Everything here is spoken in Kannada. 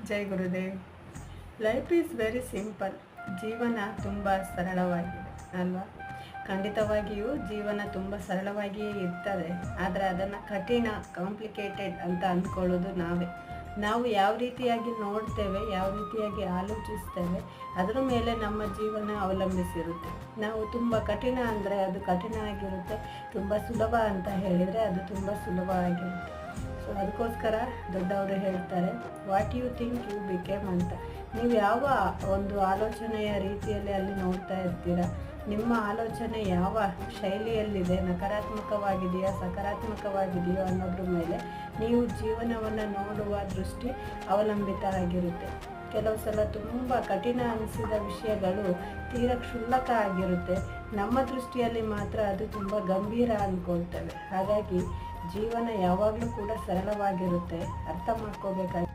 Jai Gurudev. Life is very simple. ಜೀವನ ತುಂಬ ಸರಳವಾಗಿದೆ ಅಲ್ವಾ? ಖಂಡಿತವಾಗಿಯೂ ಜೀವನ ತುಂಬ ಸರಳವಾಗಿಯೇ ಇರ್ತದೆ. ಆದರೆ ಅದನ್ನು ಕಠಿಣ, ಕಾಂಪ್ಲಿಕೇಟೆಡ್ ಅಂತ ಅಂದ್ಕೊಳ್ಳೋದು ನಾವು ಯಾವ ರೀತಿಯಾಗಿ ನೋಡ್ತೇವೆ, ಯಾವ ರೀತಿಯಾಗಿ ಆಲೋಚಿಸ್ತೇವೆ, ಅದರ ಮೇಲೆ ನಮ್ಮ ಜೀವನ ಅವಲಂಬಿಸಿರುತ್ತೆ. ನಾವು ತುಂಬ ಕಠಿಣ ಅಂದರೆ ಅದು ಕಠಿಣ ಆಗಿರುತ್ತೆ, ತುಂಬ ಸುಲಭ ಅಂತ ಹೇಳಿದರೆ ಅದು ತುಂಬ ಸುಲಭ ಆಗಿರುತ್ತೆ. ಸೊ ಅದಕ್ಕೋಸ್ಕರ ದೊಡ್ಡವರು ಹೇಳ್ತಾರೆ, what you think you became ಅಂತ. ನೀವು ಯಾವ ಒಂದು ಆಲೋಚನೆಯ ರೀತಿಯಲ್ಲಿ ಅಲ್ಲಿ ನೋಡ್ತಾ ಇರ್ತೀರ, ನಿಮ್ಮ ಆಲೋಚನೆ ಯಾವ ಶೈಲಿಯಲ್ಲಿದೆ, ನಕಾರಾತ್ಮಕವಾಗಿದೆಯಾ ಸಕಾರಾತ್ಮಕವಾಗಿದೆಯೋ ಅನ್ನೋದ್ರ ಮೇಲೆ ನೀವು ಜೀವನವನ್ನು ನೋಡುವ ದೃಷ್ಟಿ ಅವಲಂಬಿತ ಆಗಿರುತ್ತೆ. ಕೆಲವು ಸಲ ತುಂಬ ಕಠಿಣ ಅನಿಸಿದ ವಿಷಯಗಳು ತೀರ ಕ್ಷುಲ್ಲಕ ಆಗಿರುತ್ತೆ, ನಮ್ಮ ದೃಷ್ಟಿಯಲ್ಲಿ ಮಾತ್ರ ಅದು ತುಂಬ ಗಂಭೀರ ಅಂದ್ಕೊಳ್ತೇವೆ. ಹಾಗಾಗಿ ಜೀವನ ಯಾವಾಗಲೂ ಕೂಡ ಸರಳವಾಗಿರುತ್ತೆ, ಅರ್ಥ ಮಾಡ್ಕೋಬೇಕಾಗಿ